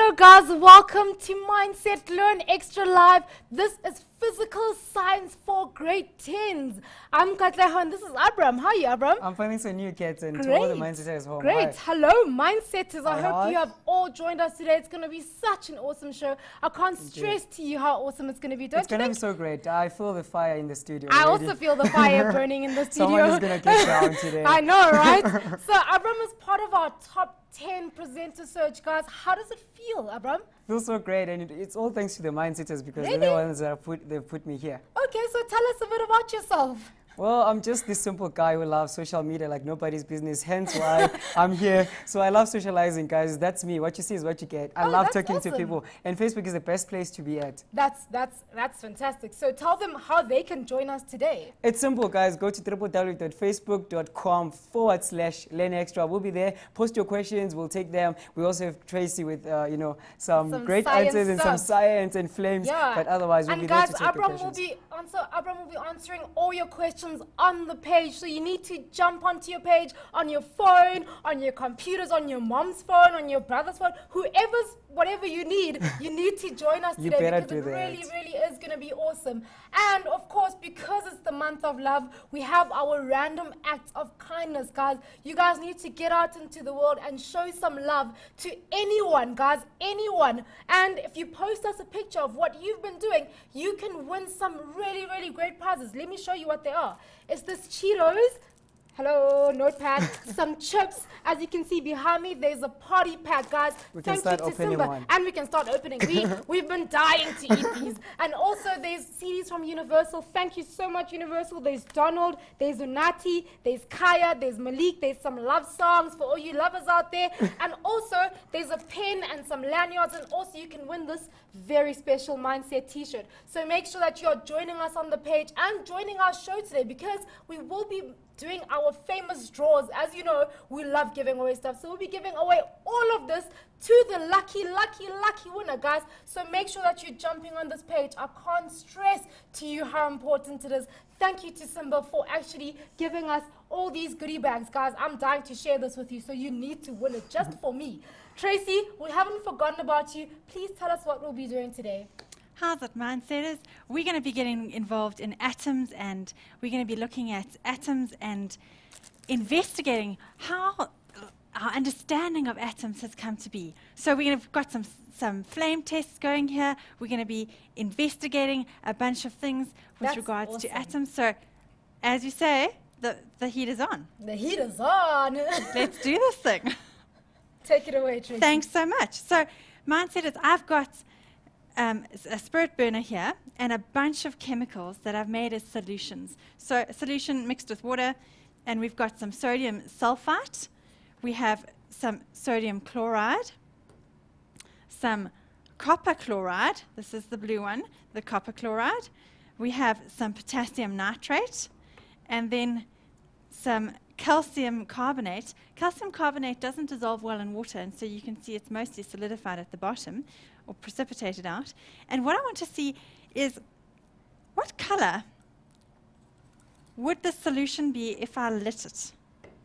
Hello guys, welcome to Mindset Learn Extra Live. This is Physical Science for Grade 10s. I'm Katleho and this is Abram. How are you, Abram? I'm finding some new kids and Great. to all the mindsetters home. Great. Hi. Hello, Mindsetters. I hope Hi. you have all joined us today. It's going to be such an awesome show. I can't stress to you how awesome it's going to be. Don't It's you going to think? be so great. I feel the fire in the studio. I already. also feel the fire burning in the studio. Someone is going to get down today. I know, right? So Abram is part of our top 10 presenter search, guys. How does it feel, Abram? Feels so great, and it's all thanks to the mindsetters because Really? they're the ones that they've put me here. Okay, so tell us a bit about yourself. Well, I'm just this simple guy who loves social media like nobody's business, hence why I'm here. So I love socializing, guys. That's me. What you see is what you get. I love that's talking to awesome. people, and Facebook is the best place to be at. That's fantastic. So tell them how they can join us today. It's simple, guys. Go to www.facebook.com/learnextra. We'll be there. Post your questions. We'll take them. We also have Tracy with, some great science answers and some stuff. science and flames. Yeah. But otherwise, we'll And be there guys, to take your Abram will questions. be answering all your questions on the page. So you need to jump onto your page on your phone, on your computers, on your mom's phone, on your brother's phone, whatever you need to join us You today better because it do that. really is going to be awesome. And of course, because it's the month of love, we have our random acts of kindness, guys. You guys need to get out into the world and show some love to anyone, guys, anyone. And if you post us a picture of what you've been doing, you can win some really great prizes. Let me show you what they are. It's this Cheetos. Hello, notepad. Some chips. As you can see behind me, there's a party pack, guys. We can Thank start you to opening Simba. one. And we can start opening. We've been dying to eat these. And also there's CDs from Universal. Thank you so much, Universal. There's Donald, there's Unati, there's Kaya, there's Malik, there's some love songs for all you lovers out there. And also there's a pen and some lanyards, and also you can win this very special Mindset t-shirt. So make sure that you're joining us on the page and joining our show today because we will be doing our famous draws. As you know, we love giving away stuff. So we'll be giving away all of this to the lucky winner, guys. So make sure that you're jumping on this page. I can't stress to you how important it is. Thank you to Simba for actually giving us all these goodie bags, guys. I'm dying to share this with you, so you need to win it just for me. Tracy, we haven't forgotten about you. Please tell us what we'll be doing today. How's it, Mindsetters? We're going to be getting involved in atoms, and we're going to be looking at atoms and investigating how our understanding of atoms has come to be. So we've got some flame tests going here. We're going to be investigating a bunch of things with That's regards to awesome. atoms. So, as you say, the heat is on. The heat is on. Let's do this thing. Take it away, Tracy. Thanks so much. So, Mindsetters, I've got a spirit burner here and a bunch of chemicals that I've made as solutions. So a solution mixed with water, and we've got some sodium sulfite, we have some sodium chloride, some copper chloride, this is the blue one, the copper chloride, we have some potassium nitrate, and then some calcium carbonate. Calcium carbonate doesn't dissolve well in water, and so you can see it's mostly solidified at the bottom or precipitated out. And what I want to see is what color would the solution be if I lit it?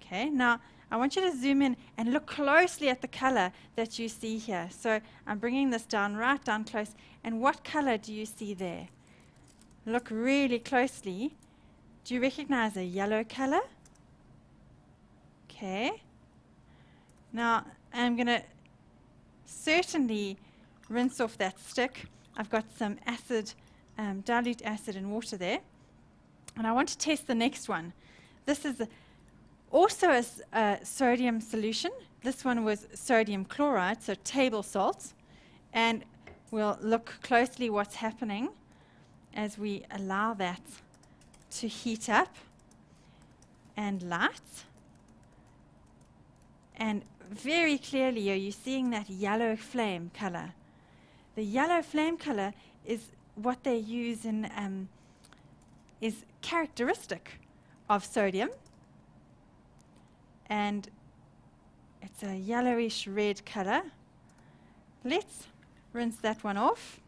Okay, now I want you to zoom in and look closely at the color that you see here. So I'm bringing this down, right down close, and what color do you see there? Look really closely. Do you recognize a yellow color? Okay. Now I'm going to certainly rinse off that stick. I've got some acid, dilute acid and water there. And I want to test the next one. This is also a sodium solution. This one was sodium chloride, so table salt. And we'll look closely what's happening as we allow that to heat up and light. And very clearly, are you seeing that yellow flame color? The yellow flame color is what they use in, is characteristic of sodium. And it's a yellowish red color. Let's rinse that one off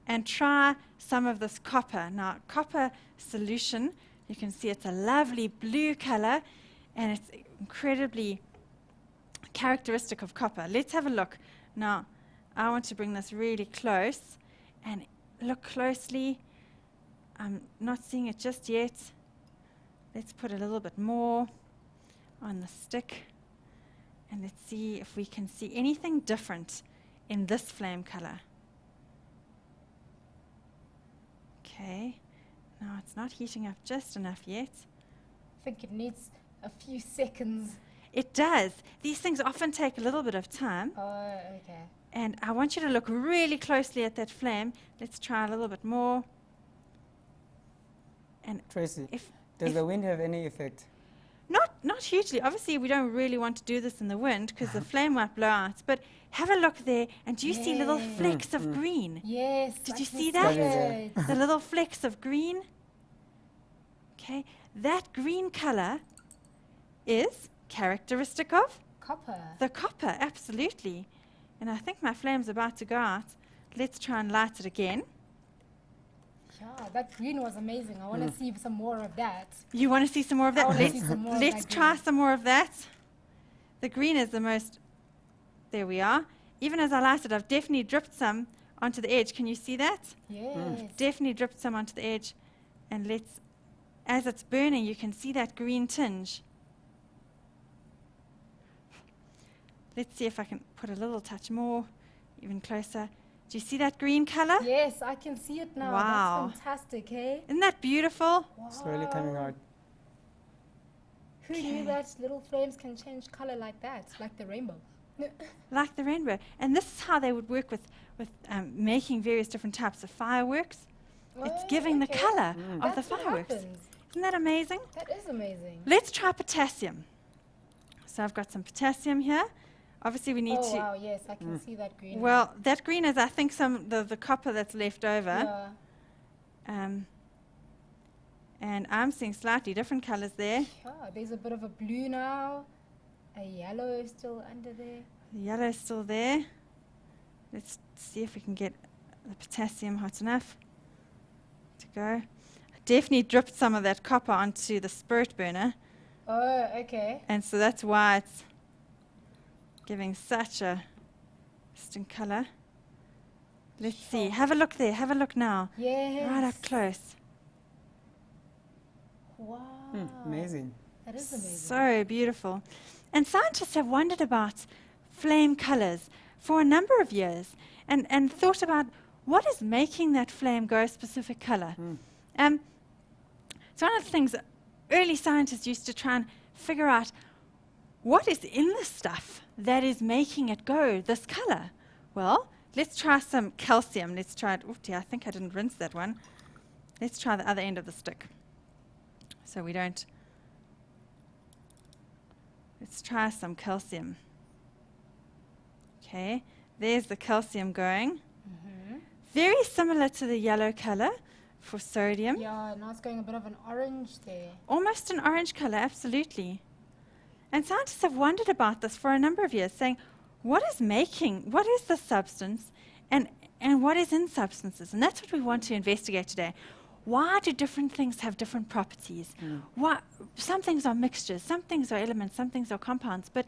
and try some of this copper. Now, copper solution, you can see it's a lovely blue color and it's incredibly characteristic of copper. Let's have a look. Now, I want to bring this really close and look closely. I'm not seeing it just yet. Let's put a little bit more on the stick. And let's see if we can see anything different in this flame color. Okay. Now it's not heating up just enough yet. I think it needs a few seconds. It does. These things often take a little bit of time. Oh, okay. And I want you to look really closely at that flame. Let's try a little bit more. And Tracy, if does the wind have any effect? not hugely. Obviously, we don't really want to do this in the wind because the flame might blow out. But have a look there, and do you see little Yes. flecks of green? Yes. Did I you can see that? it. The little flecks of green. Okay, that green color is characteristic of Copper. the copper, absolutely. And I think my flame's about to go out. Let's try and light it again. Yeah, that green was amazing. I want to see some more of that. You want to see some more of that? wanna see some more of Let's that try green. some more of that. The green is the most. There we are. Even as I light it, I've definitely dripped some onto the edge. Can you see that? Yes. Definitely dripped some onto the edge. And let's, as it's burning, you can see that green tinge. Let's see if I can put a little touch more, even closer. Do you see that green color? Yes, I can see it now. Wow. That's fantastic, hey? Isn't that beautiful? Slowly coming Wow. out. Who knew that little flames can change color like that, like the rainbow? Like the rainbow. And this is how they would work with making various different types of fireworks. It's Oh, giving okay. the color of the That's what fireworks. happens. Isn't that amazing? That is amazing. Let's try potassium. So I've got some potassium here. Obviously we need Oh, to... wow, yes, I can see that green. Well, that green is, I think, the copper that's left over. Yeah. And I'm seeing slightly different colors there. Yeah, there's a bit of a blue now. A yellow is still under there. The yellow is still there. Let's see if we can get the potassium hot enough to go. I definitely dripped some of that copper onto the spirit burner. Oh, okay. And so that's why it's giving such a distinct color. Let's see. Have a look there. Have a look now. Yes. Right up close. Wow. Amazing. That is amazing. So beautiful. And scientists have wondered about flame colors for a number of years and thought about what is making that flame go a specific color. So one of the things that early scientists used to try and figure out what is in the stuff that is making it go this color. Well, let's try some calcium. Let's try it. Oh dear, I think I didn't rinse that one. Let's try the other end of the stick. So we don't. Let's try some calcium. Okay, there's the calcium going. Very similar to the yellow color for sodium. Yeah, now it's going a bit of an orange there. Almost an orange color, absolutely. And scientists have wondered about this for a number of years, saying, what is the substance and what is in substances? And that's what we want to investigate today. Why do different things have different properties? Some things are mixtures, some things are elements, some things are compounds. But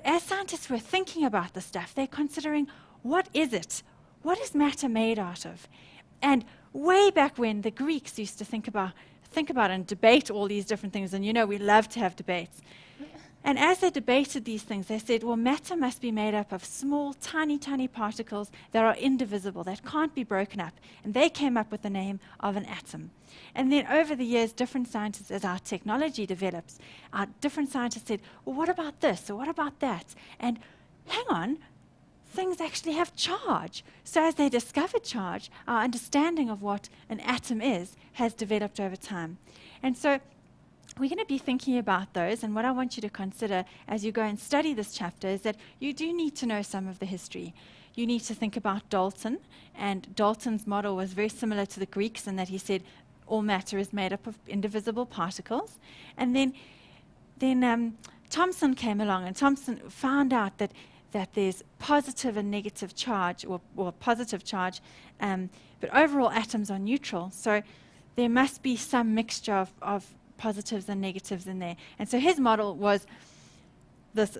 as scientists were thinking about this stuff, they're considering, what is it? What is matter made out of? And way back when the Greeks used to think about and debate all these different things, and we love to have debates. And as they debated these things, they said, well, matter must be made up of small, tiny, tiny particles that are indivisible, that can't be broken up. And they came up with the name of an atom. And then over the years, different scientists, as our technology develops, different scientists said, well, what about this, or what about that? And hang on, things actually have charge. So as they discovered charge, our understanding of what an atom is has developed over time. And so we're going to be thinking about those, and what I want you to consider as you go and study this chapter is that you do need to know some of the history. You need to think about Dalton, and Dalton's model was very similar to the Greeks in that he said all matter is made up of indivisible particles. And then Thomson came along, and Thomson found out that there's positive and negative charge, or positive charge, but overall atoms are neutral. So there must be some mixture of positives and negatives in there. And so his model was this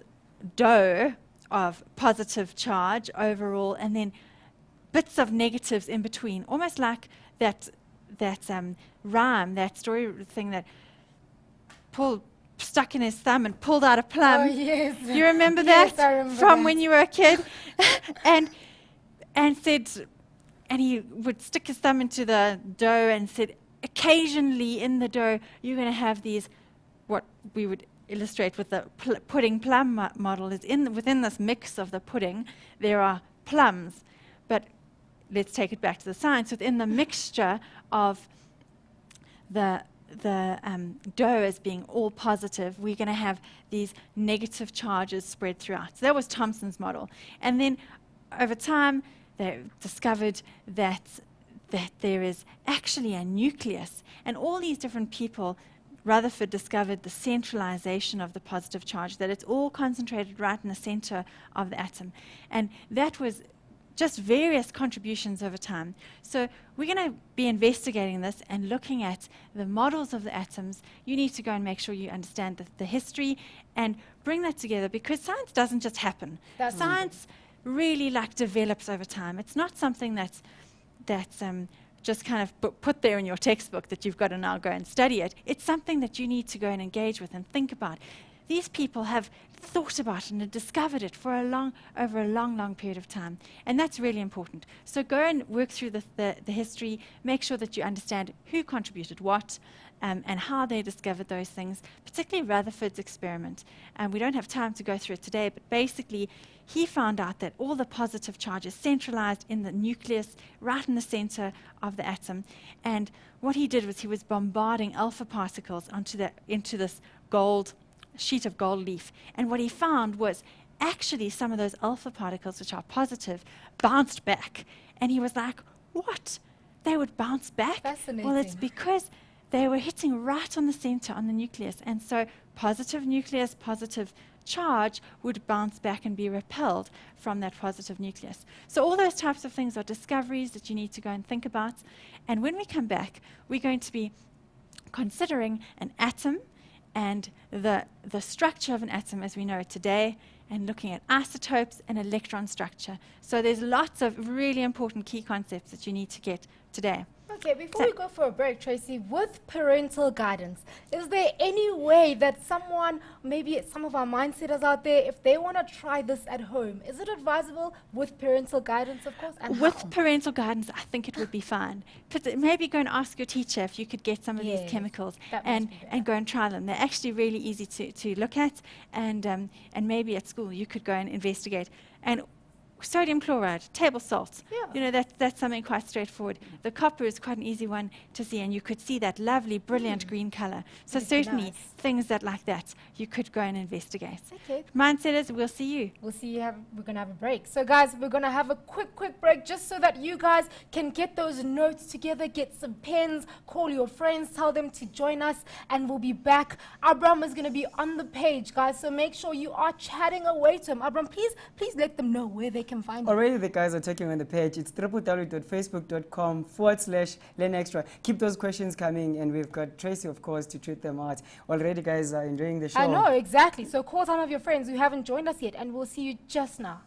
dough of positive charge overall, and then bits of negatives in between, almost like that rhyme, that story thing that Paul stuck in his thumb and pulled out a plum. Oh, yes. You remember Yes, that I remember from that. when you were a kid? and said, and he would stick his thumb into the dough and said, occasionally in the dough, you're going to have these, what we would illustrate with the pudding plum model is within this mix of the pudding, there are plums. But let's take it back to the science. Within the mixture of the dough as being all positive, we're going to have these negative charges spread throughout. So that was Thomson's model. And then over time, they discovered that there is actually a nucleus. And all these different people, Rutherford discovered the centralization of the positive charge, that it's all concentrated right in the center of the atom. And that was just various contributions over time. So we're going to be investigating this and looking at the models of the atoms. You need to go and make sure you understand the history and bring that together, because science doesn't just happen. Science really develops over time. It's not something that's just kind of put there in your textbook that you've got to now go and study it. It's something that you need to go and engage with and think about. These people have thought about and have discovered it for over a long period of time. And that's really important. So go and work through the history, make sure that you understand who contributed what, and how they discovered those things, particularly Rutherford's experiment. And we don't have time to go through it today, but basically he found out that all the positive charges centralized in the nucleus, right in the center of the atom. And what he did was he was bombarding alpha particles into this sheet of gold leaf. And what he found was actually some of those alpha particles, which are positive, bounced back. And he was like, what? They would bounce back? Fascinating. Well, it's because they were hitting right on the center, on the nucleus. And so positive nucleus, positive charge would bounce back and be repelled from that positive nucleus. So all those types of things are discoveries that you need to go and think about. And when we come back, we're going to be considering an atom and the structure of an atom as we know it today, and looking at isotopes and electron structure. So there's lots of really important key concepts that you need to get today. Okay, before we go for a break, Tracy, with parental guidance, is there any way that someone, maybe some of our mindsetters out there, if they want to try this at home, is it advisable with parental guidance, of course? And With how? parental guidance, I think it would be fine. Maybe go and ask your teacher if you could get some of Yes, these chemicals that must and be better. go and try them. They're actually really easy to look at, and maybe at school you could go and investigate. And sodium chloride, table salt. Yeah. You know, that's something quite straightforward. The copper is quite an easy one to see, and you could see that lovely, brilliant green color. So Really certainly nice. things like that you could go and investigate. Okay. Mindsetters, we'll see you. We'll see you we're going to have a break. So guys, we're going to have a quick break just so that you guys can get those notes together, get some pens, call your friends, tell them to join us, and we'll be back. Abram is going to be on the page, guys, so make sure you are chatting away to him. Abram, please let them know where they can find you. Already the guys are talking on the page. It's www.facebook.com/learnextra. Keep those questions coming, and we've got Tracy, of course, to treat them out. Already guys are enjoying the show. I know, exactly. So call some of your friends who haven't joined us yet, and we'll see you just now.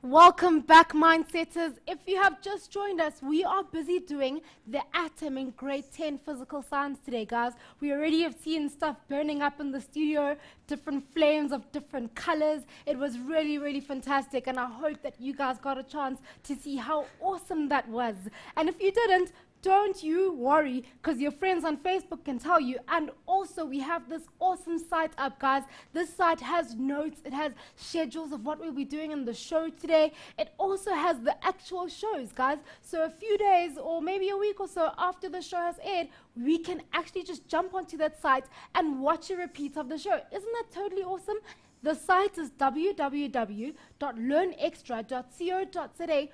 Welcome back, Mindsetters. If you have just joined us, we are busy doing the atom in grade 10 physical science today, guys. We already have seen stuff burning up in the studio, different flames of different colors. It was really fantastic, and I hope that you guys got a chance to see how awesome that was. And if you didn't, don't you worry, because your friends on Facebook can tell you. And also, we have this awesome site up, guys. This site has notes. It has schedules of what we'll be doing in the show today. It also has the actual shows, guys. So a few days or maybe a week or so after the show has aired, we can actually just jump onto that site and watch a repeat of the show. Isn't that totally awesome? The site is www.learnextra.co.za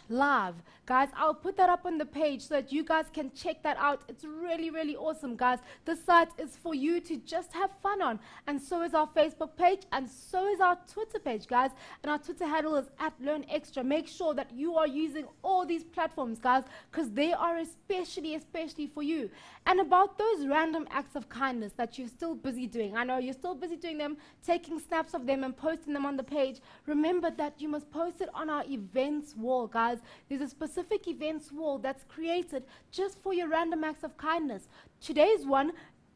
/live. Guys, I'll put that up on the page so that you guys can check that out. It's really, really awesome, guys. This site is for you to just have fun on. And so is our Facebook page, and so is our Twitter page, guys. And our Twitter handle is @LearnExtra. Make sure that you are using all these platforms, guys, because they are especially for you. And about those random acts of kindness that you're still busy doing, I know you're still busy doing them, taking snaps of them and posting them on the page. Remember that you must post it on our events wall, guys. There's a specific events wall that's created just for your random acts of kindness. Today's one,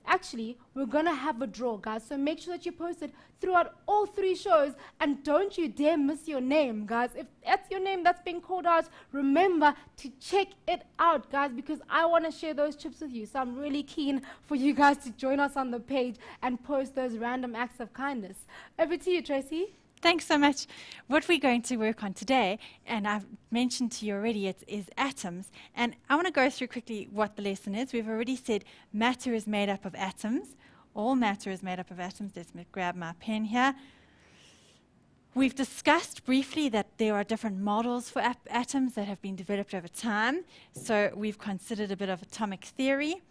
actually, we're going to have a draw, guys. So make sure that you post it throughout all 3 shows. And don't you dare miss your name, guys. If that's your name that's being called out, remember to check it out, guys, because I want to share those chips with you. So I'm really keen for you guys to join us on the page and post those random acts of kindness. Over to you, Tracy. Thanks so much. What we're going to work on today, and I've mentioned to you already, is atoms. And I want to go through quickly what the lesson is. We've already said matter is made up of atoms. All matter is made up of atoms. Let me grab my pen here. We've discussed briefly that there are different models for atoms that have been developed over time. So we've considered a bit of atomic theory.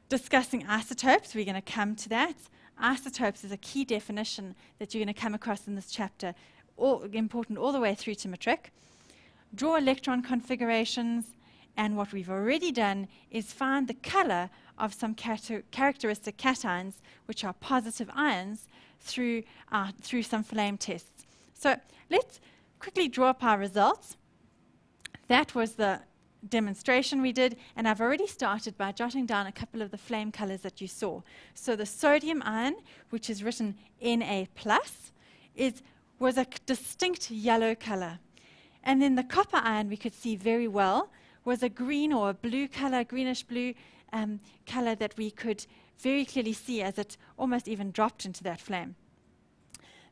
Discussing isotopes, we're going to come to that. Isotopes is a key definition that you're going to come across in this chapter, important all the way through to matric. Draw electron configurations, and what we've already done is find the color of some characteristic cations, which are positive ions, through some flame tests. So let's quickly draw up our results. That was the demonstration we did, and I've already started by jotting down a couple of the flame colors that you saw. So the sodium ion, which is written Na+, was a distinct yellow color. And then the copper ion, we could see very well, was a green or a blue color, greenish blue color that we could very clearly see as it almost even dropped into that flame.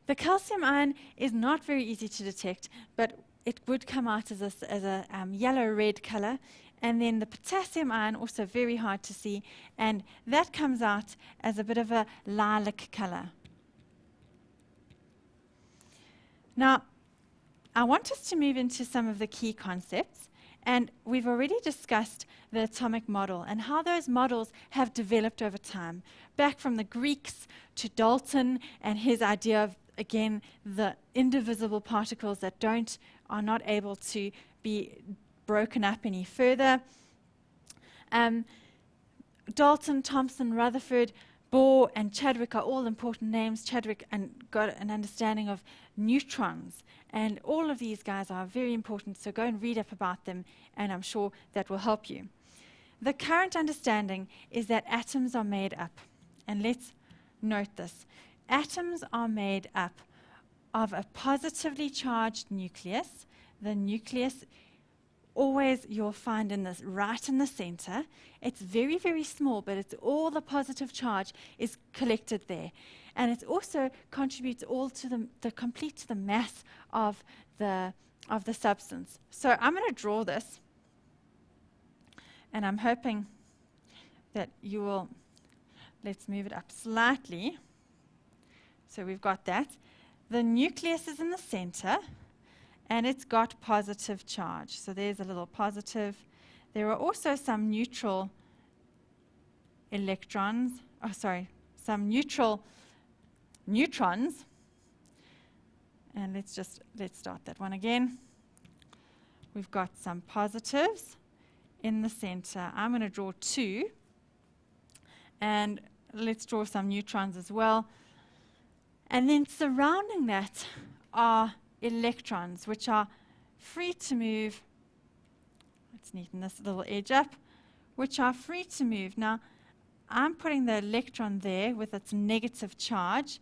The calcium ion is not very easy to detect, but it would come out as a yellow-red color. And then the potassium ion, also very hard to see, and that comes out as a bit of a lilac color. Now, I want us to move into some of the key concepts, and we've already discussed the atomic model and how those models have developed over time, back from the Greeks to Dalton and his idea of, again, the indivisible particles that are not able to be broken up any further. Dalton, Thomson, Rutherford, Bohr, and Chadwick are all important names. Chadwick got an understanding of neutrons, and all of these guys are very important, so go and read up about them, and I'm sure that will help you. The current understanding is that atoms are made up, and let's note this. Atoms are made up of a positively charged nucleus. The nucleus, always you'll find right in the center. It's very, very small, but it's all the positive charge is collected there. And it also contributes all to complete to the mass of the substance. So I'm going to draw this, and I'm hoping that you will, let's move it up slightly. So we've got that. The nucleus is in the center, and it's got positive charge. So there's a little positive. There are also some neutral electrons, some neutral neutrons. And let's start that one again. We've got some positives in the center. I'm going to draw 2. And let's draw some neutrons as well. And then surrounding that are electrons, which are free to move. Let's neaten this little edge up, which are free to move. Now, I'm putting the electron there with its negative charge.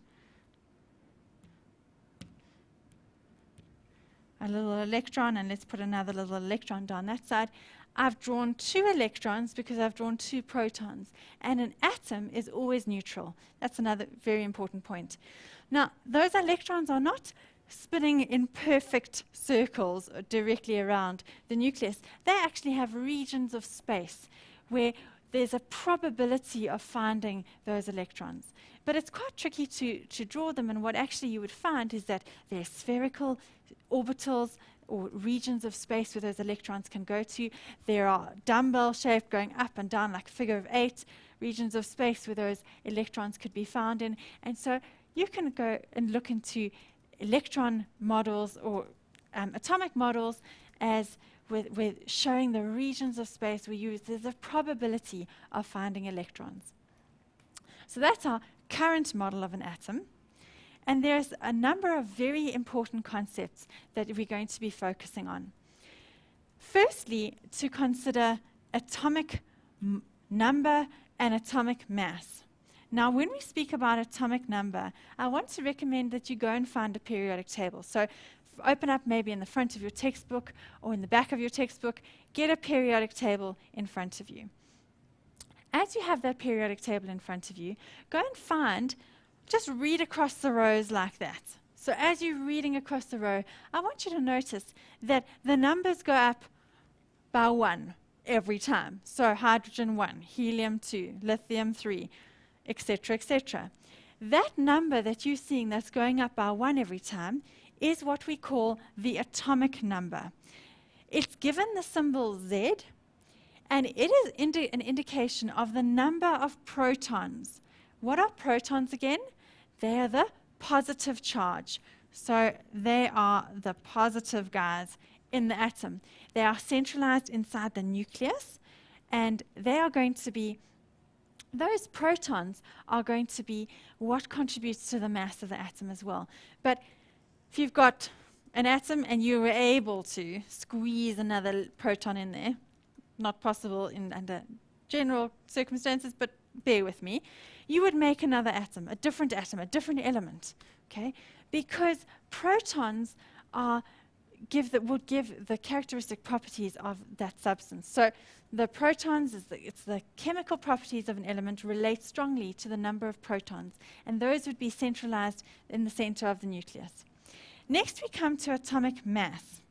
A little electron, and let's put another little electron down that side. I've drawn 2 electrons because I've drawn 2 protons. And an atom is always neutral. That's another very important point. Now, those electrons are not spinning in perfect circles directly around the nucleus. They actually have regions of space where there's a probability of finding those electrons. But it's quite tricky to draw them, and what actually you would find is that they're spherical orbitals or regions of space where those electrons can go to. There are dumbbell shaped going up and down like a figure of 8 regions of space where those electrons could be found in. And so you can go and look into electron models or atomic models as with showing the regions of space where there's a probability of finding electrons. So that's our current model of an atom. And there's a number of very important concepts that we're going to be focusing on. Firstly, to consider atomic number and atomic mass. Now, when we speak about atomic number, I want to recommend that you go and find a periodic table. So open up maybe in the front of your textbook or in the back of your textbook, get a periodic table in front of you. As you have that periodic table in front of you, go and find, just read across the rows like that. So as you're reading across the row, I want you to notice that the numbers go up by 1 every time. So hydrogen 1, helium 2, lithium 3, etc., etc. That number that you're seeing that's going up by 1 every time is what we call the atomic number. It's given the symbol Z, and it is an indication of the number of protons. What are protons again? They are the positive charge. So they are the positive guys in the atom. They are centralized inside the nucleus, and they are going to be, those protons are going to be what contributes to the mass of the atom as well. But if you've got an atom and you were able to squeeze another proton in there, not possible under general circumstances, but bear with me, you would make another atom, a different element, okay? Because protons would give the characteristic properties of that substance. So the protons, it's the chemical properties of an element relate strongly to the number of protons, and those would be centralized in the center of the nucleus. Next we come to atomic mass.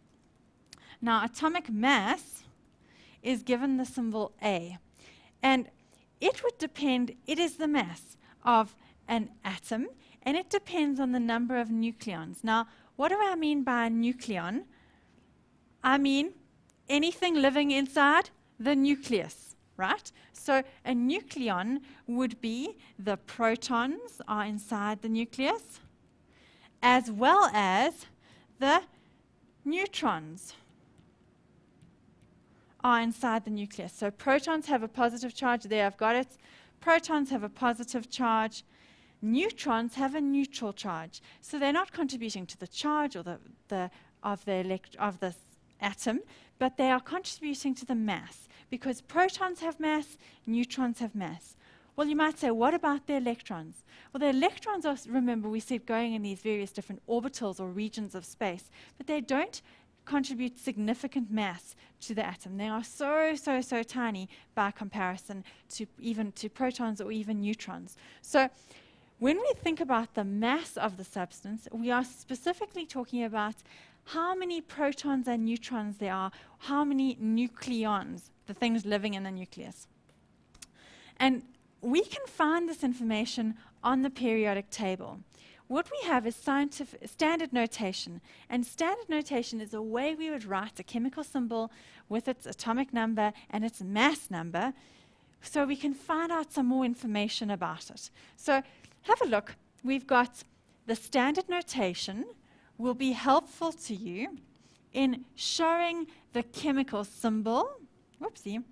Now atomic mass is given the symbol A, and it would depend, it is the mass of an atom, and it depends on the number of nucleons. Now, what do I mean by a nucleon? I mean anything living inside the nucleus, right? So a nucleon would be the protons are inside the nucleus, as well as the neutrons are inside the nucleus. So protons have a positive charge. There, I've got it. Protons have a positive charge. Neutrons have a neutral charge. So they're not contributing to the charge or of the atom, but they are contributing to the mass, because protons have mass, neutrons have mass. Well, you might say, what about the electrons? Well, the electrons are, remember, we said going in these various different orbitals or regions of space, but they don't contribute significant mass to the atom. They are so tiny by comparison to even to protons or even neutrons. So when we think about the mass of the substance, we are specifically talking about how many protons and neutrons there are, how many nucleons, the things living in the nucleus. And we can find this information on the periodic table. What we have is standard notation, and standard notation is a way we would write a chemical symbol with its atomic number and its mass number, so we can find out some more information about it. So have a look. We've got the standard notation will be helpful to you in showing the chemical symbol. Whoopsie.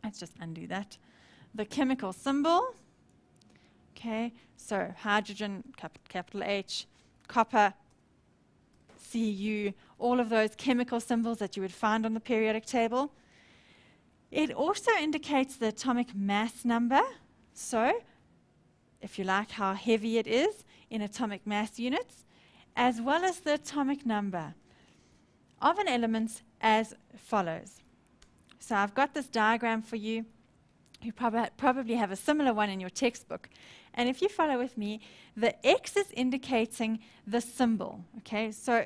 Let's just undo that. The chemical symbol. Okay, so hydrogen, capital H, copper, Cu, all of those chemical symbols that you would find on the periodic table. It also indicates the atomic mass number, so if you like, how heavy it is in atomic mass units, as well as the atomic number of an element as follows. So I've got this diagram for you. You probably have a similar one in your textbook. And if you follow with me, the X is indicating the symbol. Okay, so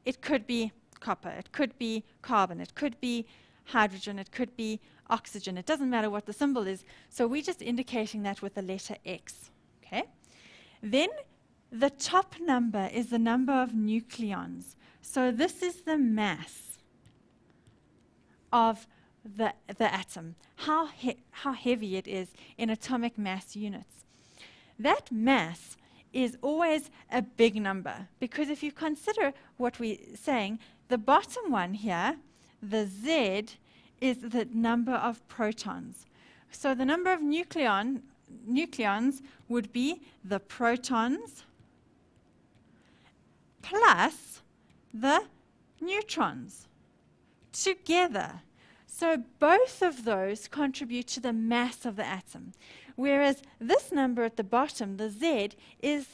it could be copper, it could be carbon, it could be hydrogen, it could be oxygen. It doesn't matter what the symbol is. So we're just indicating that with the letter X. Okay, then the top number is the number of nucleons. So this is the mass of the atom, how heavy it is in atomic mass units. That mass is always a big number, because if you consider what we're saying, the bottom one here, the Z, is the number of protons. So the number of nucleons would be the protons plus the neutrons together. So both of those contribute to the mass of the atom. Whereas this number at the bottom, the Z, is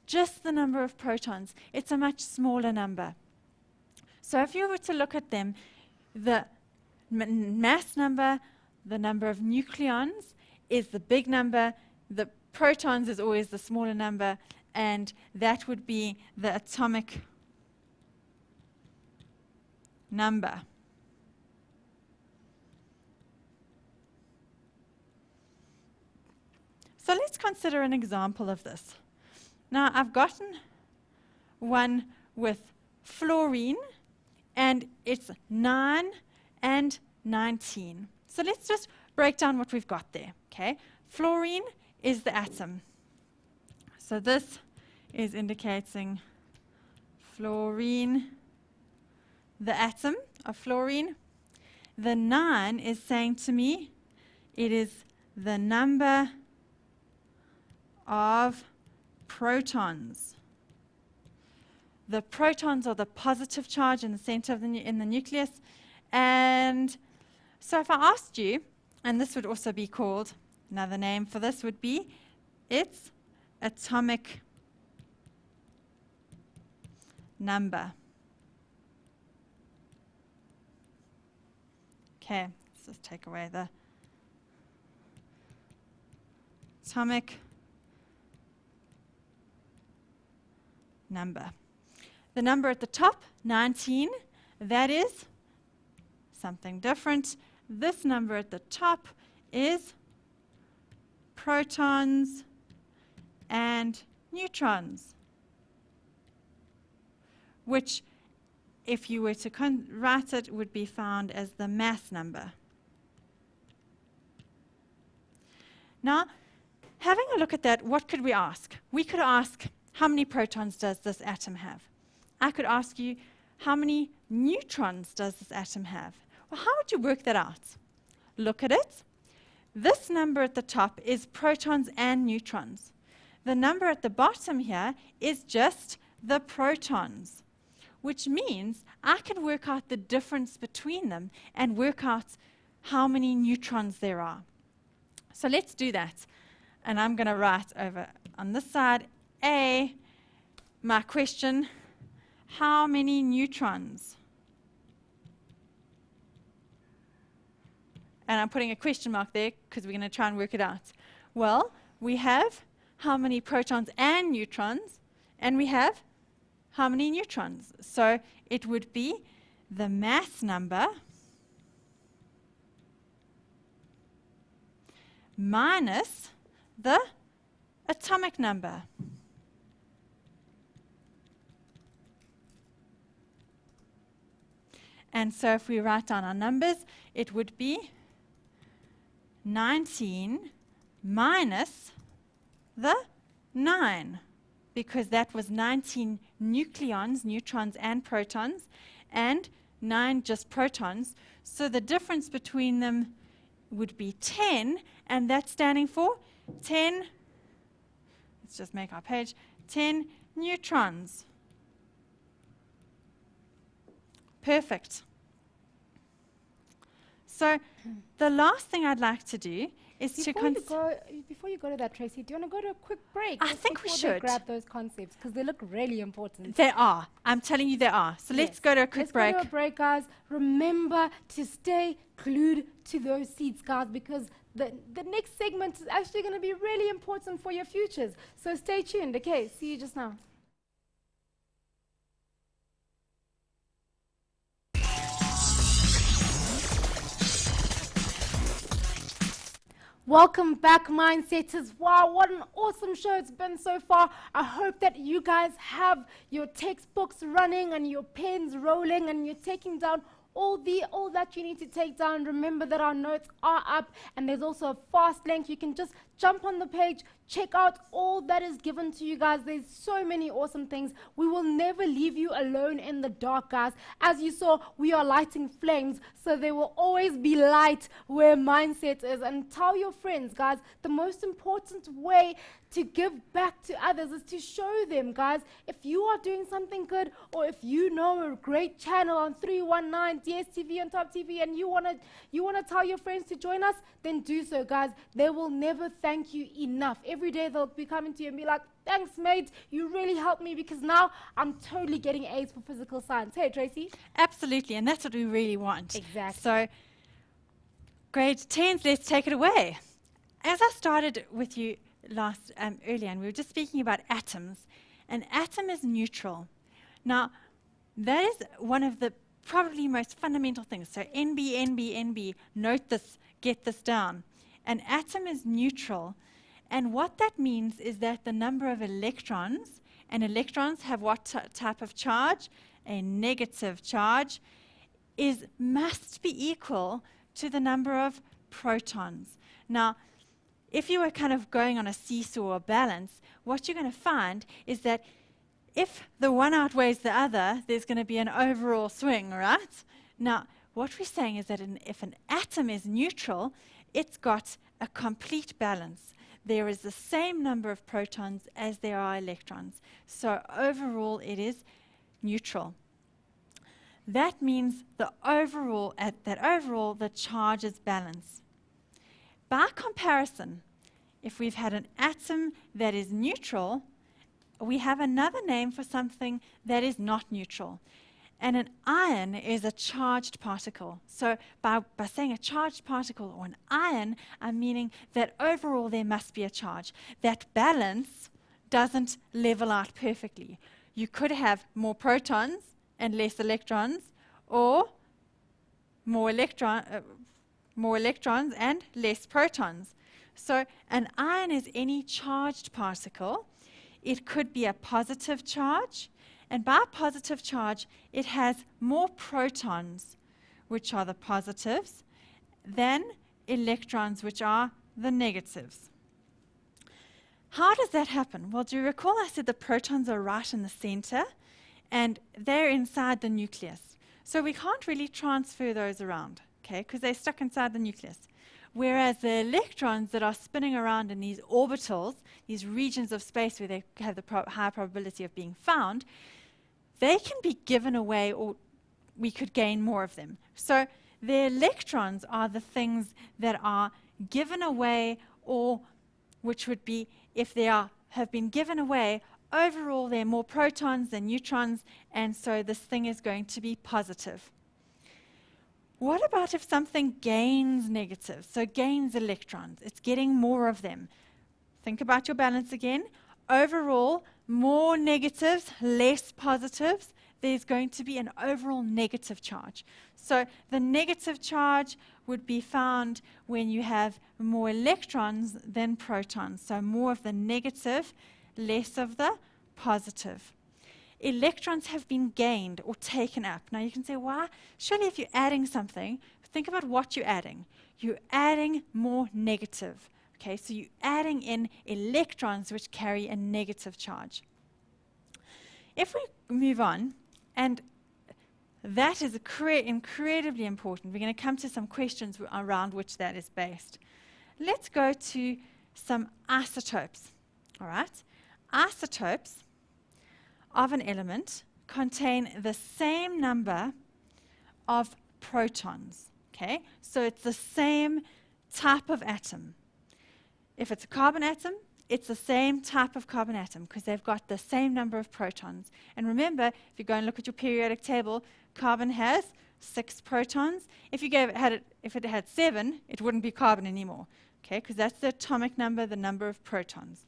just the number of protons. It's a much smaller number. So if you were to look at them, the mass number, the number of nucleons, is the big number. The protons is always the smaller number. And that would be the atomic number. So let's consider an example of this. Now, I've gotten one with fluorine, and it's 9 and 19. So let's just break down what we've got there, okay? Fluorine is the atom. So this is indicating fluorine, the atom of fluorine. The 9 is saying to me it is the number of protons. The protons are the positive charge in the center of in the nucleus. And so if I asked you, and this would also be called, another name for this would be its atomic number. Okay, let's just take away the atomic number. The number at the top, 19, that is something different. This number at the top is protons and neutrons, which, if you were to write it, would be found as the mass number. Now, having a look at that, what could we ask? We could ask, how many protons does this atom have? I could ask you, how many neutrons does this atom have? Well, how would you work that out? Look at it. This number at the top is protons and neutrons. The number at the bottom here is just the protons, which means I can work out the difference between them and work out how many neutrons there are. So let's do that. And I'm going to write over on this side, A, my question, how many neutrons? And I'm putting a question mark there because we're going to try and work it out. Well, we have how many protons and neutrons, and we have how many neutrons. So it would be the mass number minus the atomic number. And so if we write down our numbers, it would be 19 minus the 9, because that was 19 nucleons, neutrons and protons, and 9 just protons. So the difference between them would be 10, and that's standing for 10, let's just make our page, 10 neutrons. Perfect. So the last thing I'd like to do is before you go to that, Tracy, do you want to go to a quick break? I think we should grab those concepts because they look really important. They are. I'm telling you they are. So let's go to a quick break. Let's go to a break, guys. Remember to stay glued to those seats, guys, because the next segment is actually going to be really important for your futures. So stay tuned. Okay, see you just now. Welcome back, Mindsetters. Wow, what an awesome show it's been so far. I hope that you guys have your textbooks running and your pens rolling and you're taking down all that you need to take down. Remember that our notes are up and there's also a fast link. You can just jump on the page, check out all that is given to you guys. There's so many awesome things. We will never leave you alone in the dark, guys. As you saw, we are lighting flames, so there will always be light where mindset is. And tell your friends, guys, the most important way to give back to others is to show them, guys. If you are doing something good, or if you know a great channel on 319 DSTV on Top TV and you wanna tell your friends to join us, then do so, guys. They will never thank you enough. Every day they'll be coming to you and be like, thanks, mate. You really helped me because now I'm totally getting A's for physical science. Hey, Tracy? Absolutely, and that's what we really want. Exactly. So, grade 10s, let's take it away. As I started with you earlier, and we were just speaking about atoms. An atom is neutral. Now, that is one of the probably most fundamental things. So NB, NB, NB, note this, get this down. An atom is neutral, and what that means is that the number of electrons, and electrons have what type of charge? A negative charge, must be equal to the number of protons. Now, if you were kind of going on a seesaw or balance, what you're going to find is that if the one outweighs the other, there's going to be an overall swing, right? Now, what we're saying is that if an atom is neutral, it's got a complete balance. There is the same number of protons as there are electrons. So overall, it is neutral. That means the overall the charge is balanced. By comparison, if we've had an atom that is neutral, we have another name for something that is not neutral. And an ion is a charged particle. So by saying a charged particle or an ion, I'm meaning that overall there must be a charge. That balance doesn't level out perfectly. You could have more protons and less electrons, or more electrons and less protons. So an ion is any charged particle. It could be a positive charge, and by positive charge, it has more protons, which are the positives, than electrons, which are the negatives. How does that happen? Well, do you recall I said the protons are right in the center, and they're inside the nucleus. So we can't really transfer those around, okay, because they're stuck inside the nucleus. Whereas the electrons that are spinning around in these orbitals, these regions of space where they have the high probability of being found, they can be given away, or we could gain more of them. So the electrons are the things that are given away, or which would be, if they have been given away, overall there are more protons than neutrons, and so this thing is going to be positive. What about if something gains negative, so gains electrons? It's getting more of them. Think about your balance again. Overall, more negatives, less positives. There's going to be an overall negative charge. So the negative charge would be found when you have more electrons than protons. So more of the negative, less of the positive. Electrons have been gained or taken up. Now you can say, why? Surely if you're adding something, think about what you're adding. You're adding more negative. Okay, so you're adding in electrons which carry a negative charge. If we move on, and that is incredibly important. We're going to come to some questions around which that is based. Let's go to some isotopes. All right, isotopes of an element contain the same number of protons. Okay, so it's the same type of atom. If it's a carbon atom, it's the same type of carbon atom because they've got the same number of protons. And remember, if you go and look at your periodic table, carbon has 6 protons. If it had 7, it wouldn't be carbon anymore. Okay, because that's the atomic number, the number of protons.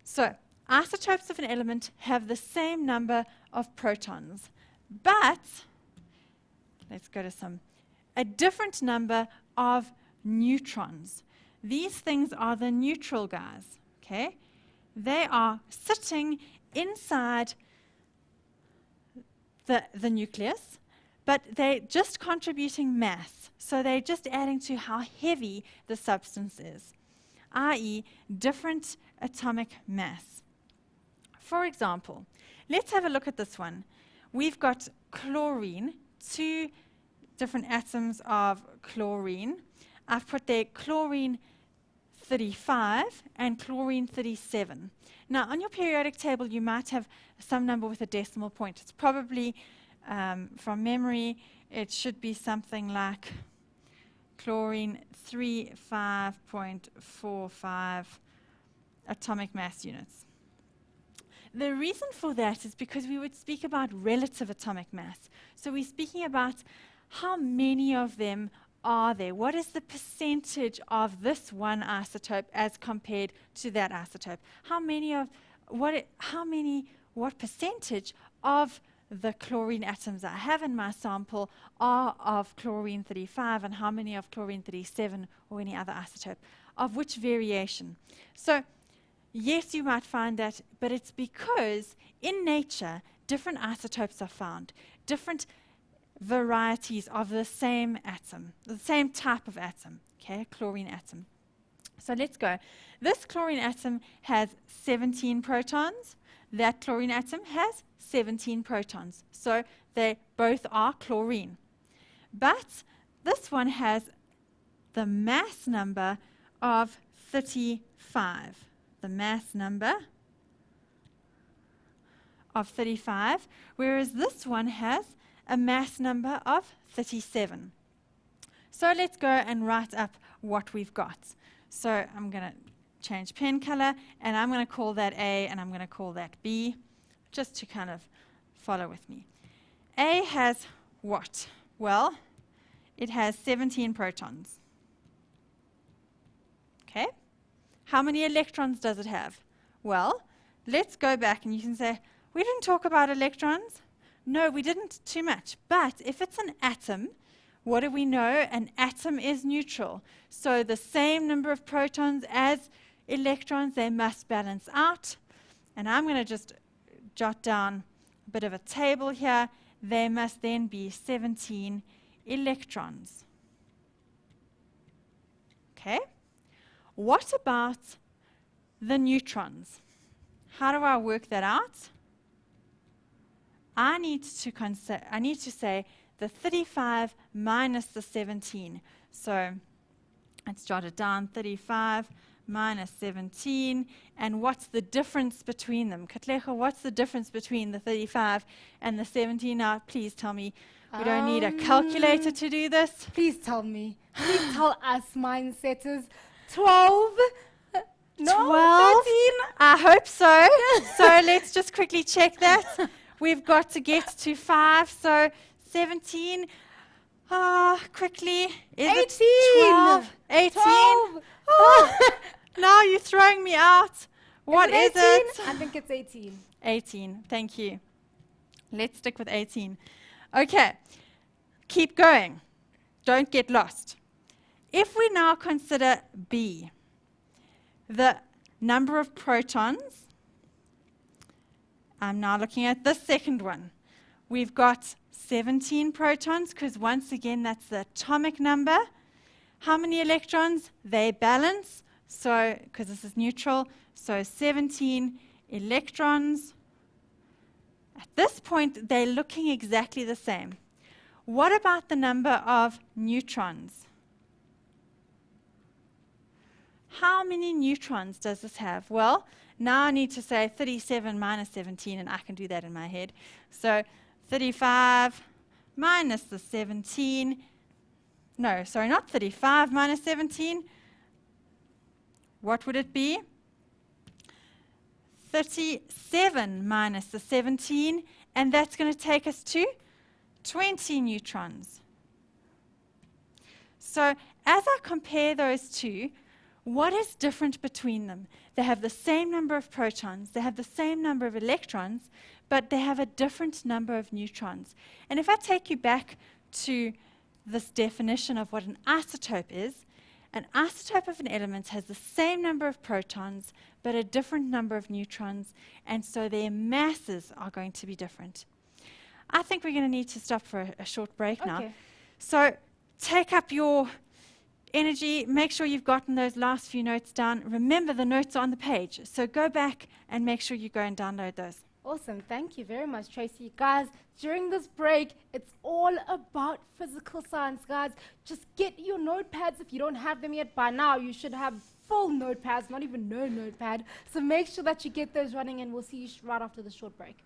So isotopes of an element have the same number of protons, but let's go to a different number of neutrons. These things are the neutral guys, okay? They are sitting inside the nucleus, but they're just contributing mass. So they're just adding to how heavy the substance is, i.e. different atomic mass. For example, let's have a look at this one. We've got chlorine, 2 different atoms of chlorine. I've put there chlorine 35 and chlorine 37. Now, on your periodic table, you might have some number with a decimal point. It's probably, from memory, it should be something like chlorine 35.45 atomic mass units. The reason for that is because we would speak about relative atomic mass. So we're speaking about how many of them are there. What is the percentage of this one isotope as compared to that isotope? What percentage of the chlorine atoms I have in my sample are of chlorine 35, and how many of chlorine 37 or any other isotope? Of which variation? So yes, you might find that, but it's because in nature, different isotopes are found, different varieties of the same atom, the same type of atom, okay, chlorine atom. So let's go. This chlorine atom has 17 protons. That chlorine atom has 17 protons. So they both are chlorine. But this one has the mass number of 35. The mass number of 35, whereas this one has a mass number of 37. So let's go and write up what we've got. So I'm going to change pen color, and I'm going to call that A, and I'm going to call that B, just to kind of follow with me. A has what? Well, it has 17 protons. Okay? How many electrons does it have? Well, let's go back, and you can say, we didn't talk about electrons. No, we didn't too much. But if it's an atom, what do we know? An atom is neutral. So the same number of protons as electrons, they must balance out. And I'm going to just jot down a bit of a table here. There must then be 17 electrons. Okay? What about the neutrons? How do I work that out? I need to say the 35 minus the 17. So let's jot it down, 35 minus 17. And what's the difference between them? Katlego, what's the difference between the 35 and the 17? Now, please tell me. We don't need a calculator to do this. Please tell me. Please tell us, mindsetters. 12? No, 12? 13? I hope so. So let's just quickly check that. We've got to get to 5, so 17. Quickly. Is 18. it 12? 18? 12. Oh, now you're throwing me out. What is it? I think it's 18. 18. Thank you. Let's stick with 18. Okay. Keep going. Don't get lost. If we now consider B, the number of protons, I'm now looking at the second one. We've got 17 protons, because once again, that's the atomic number. How many electrons? They balance, so because this is neutral, so 17 electrons. At this point, they're looking exactly the same. What about the number of neutrons? How many neutrons does this have? Well, now I need to say 37 minus 17, and I can do that in my head. So 35 minus the 17. No, sorry, not 35 minus 17. What would it be? 37 minus the 17, and that's going to take us to 20 neutrons. So as I compare those two, what is different between them? They have the same number of protons, they have the same number of electrons, but they have a different number of neutrons. And if I take you back to this definition of what an isotope is, An isotope of an element has the same number of protons, but a different number of neutrons, and so their masses are going to be different. I think we're going to need to stop for a short break now. Okay. So take up your energy, make sure you've gotten those last few notes down. Remember, the notes are on the page, so go back and make sure you go and download those. Awesome. Thank you very much, Tracy. Guys, during this break, it's all about physical science, guys. Just get your notepads. If you don't have them yet by now, you should have full notepads, not even no notepad. So make sure that you get those running, and we'll see you right after the short break.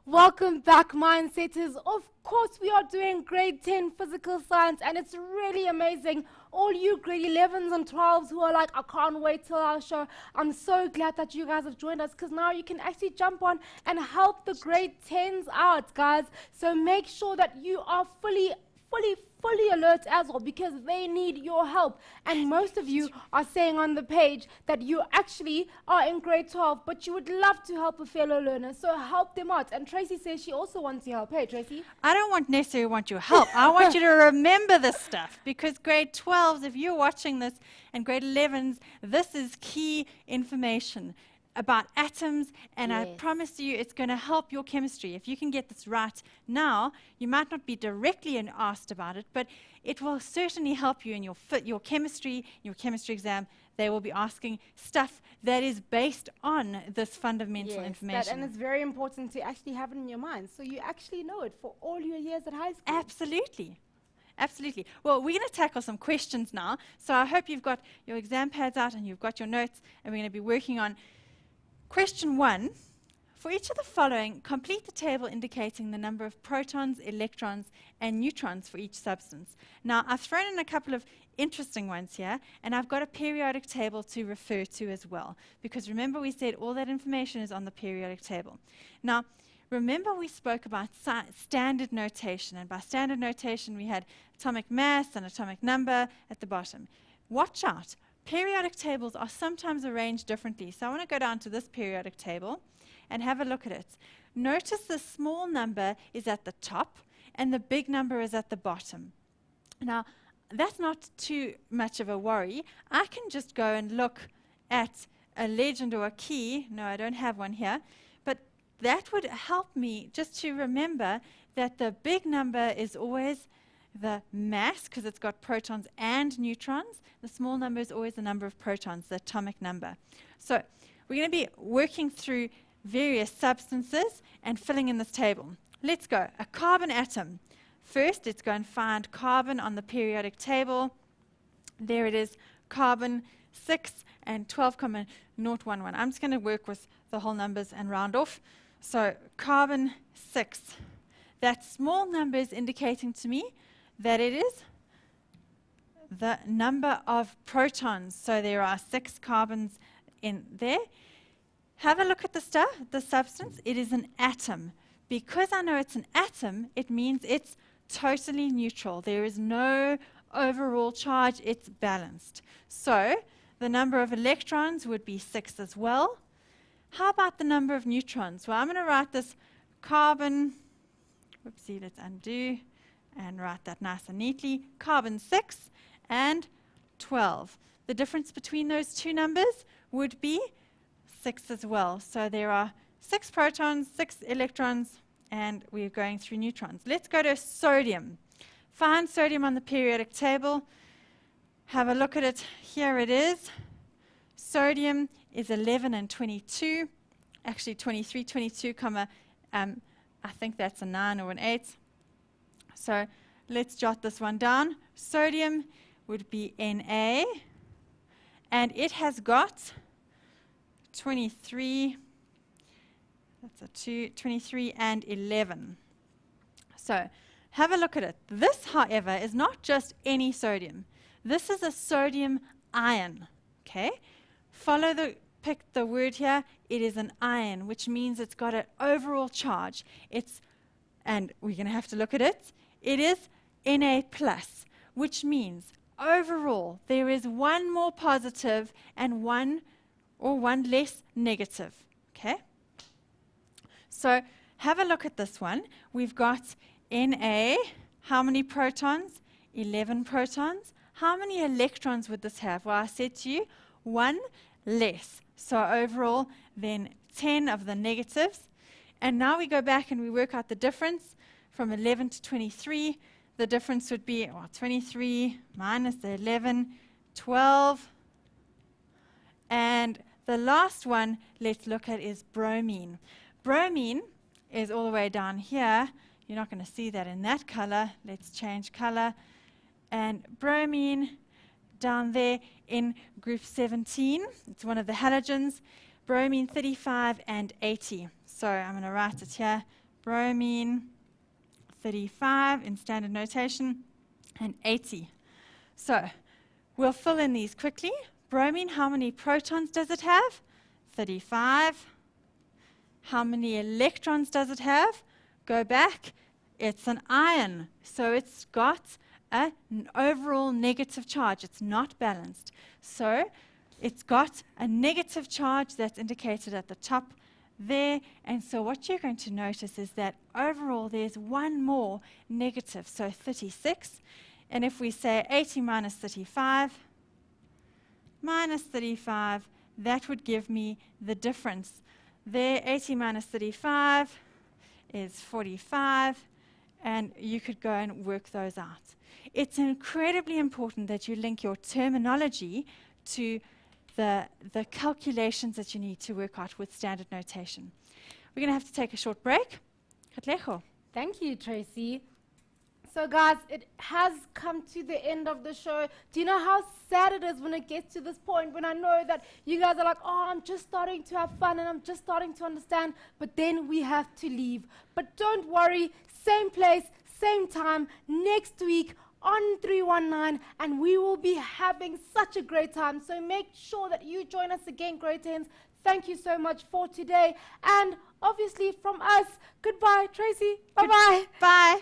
Welcome back, Mindsetters. Of course, we are doing grade 10 physical science, and it's really amazing. All you grade 11s and 12s who are like, I can't wait till our show. I'm so glad that you guys have joined us, because now you can actually jump on and help the grade 10s out, guys. So make sure that you are fully alert as well, because they need your help. And most of you are saying on the page that you actually are in grade 12, but you would love to help a fellow learner, so help them out. And Tracy says she also wants your help. Hey, Tracy? I don't necessarily want your help. I want you to remember this stuff, because grade 12s, if you're watching this, and grade 11s, this is key information about atoms, and I promise you it's going to help your chemistry. If you can get this right now, you might not be directly asked about it, but it will certainly help you in your chemistry exam. They will be asking stuff that is based on this fundamental information. And it's very important to actually have it in your mind, so you actually know it for all your years at high school. Absolutely. Absolutely. Well, we're going to tackle some questions now, so I hope you've got your exam pads out and you've got your notes, and we're going to be working on Question 1, for each of the following, complete the table indicating the number of protons, electrons, and neutrons for each substance. Now, I've thrown in a couple of interesting ones here, and I've got a periodic table to refer to as well, because remember we said all that information is on the periodic table. Now, remember we spoke about standard notation, and by standard notation we had atomic mass and atomic number at the bottom. Watch out. Periodic tables are sometimes arranged differently. So I want to go down to this periodic table and have a look at it. Notice the small number is at the top and the big number is at the bottom. Now, that's not too much of a worry. I can just go and look at a legend or a key. No, I don't have one here. But that would help me just to remember that the big number is always the mass, because it's got protons and neutrons. The small number is always the number of protons, the atomic number. So we're going to be working through various substances and filling in this table. Let's go. A carbon atom. First, let's go and find carbon on the periodic table. There it is, carbon 6 and 12,011. I'm just going to work with the whole numbers and round off. So carbon 6. That small number is indicating to me that it is the number of protons. So there are 6 carbons in there. Have a look at the substance. It is an atom. Because I know it's an atom, it means it's totally neutral. There is no overall charge. It's balanced. So the number of electrons would be 6 as well. How about the number of neutrons? Well, I'm going to write this carbon, whoopsie, let's undo and write that nice and neatly. Carbon 6 and 12. The difference between those two numbers would be 6 as well. So there are 6 protons, 6 electrons, and we're going through neutrons. Let's go to sodium. Find sodium on the periodic table. Have a look at it. Here it is. Sodium is 11 and 22. Actually 23, 22, I think that's a 9 or an 8. So let's jot this one down. Sodium would be Na, and it has got 23, that's a 2, 23 and 11. So have a look at it. This, however, is not just any sodium. This is a sodium ion, okay? Pick the word here. It is an ion, which means it's got an overall charge. And we're going to have to look at it. It is Na+, which means overall there is one more positive and one less negative. Okay? So have a look at this one. We've got Na, how many protons? 11 protons. How many electrons would this have? Well, I said to you, 1 less. So overall, then 10 of the negatives. And now we go back and we work out the difference from 11 to 23. The difference would be 23 minus the 11, 12. And the last one let's look at is bromine. Bromine is all the way down here. You're not going to see that in that color. Let's change color. And bromine down there in group 17. It's one of the halogens. Bromine 35 and 80. So I'm going to write it here. Bromine 35 in standard notation and 80. So we'll fill in these quickly. Bromine, how many protons does it have? 35. How many electrons does it have? Go back. It's an ion. So it's got an overall negative charge. It's not balanced. So it's got a negative charge that's indicated at the top there. And so what you're going to notice is that overall there's one more negative, so 36. And if we say 80 minus 35, that would give me the difference. There, 80 minus 35 is 45, and you could go and work those out. It's incredibly important that you link your terminology to the calculations that you need to work out with standard notation. We're going to have to take a short break. Katlego. Thank you, Tracy. So guys, it has come to the end of the show. Do you know how sad it is when it gets to this point, when I know that you guys are like, oh, I'm just starting to have fun and I'm just starting to understand, but then we have to leave. But don't worry, same place, same time, next week on 319, and we will be having such a great time. So make sure that you join us again, Great Hens. Thank you so much for today. And obviously from us, goodbye, Tracy. Bye-bye. Bye.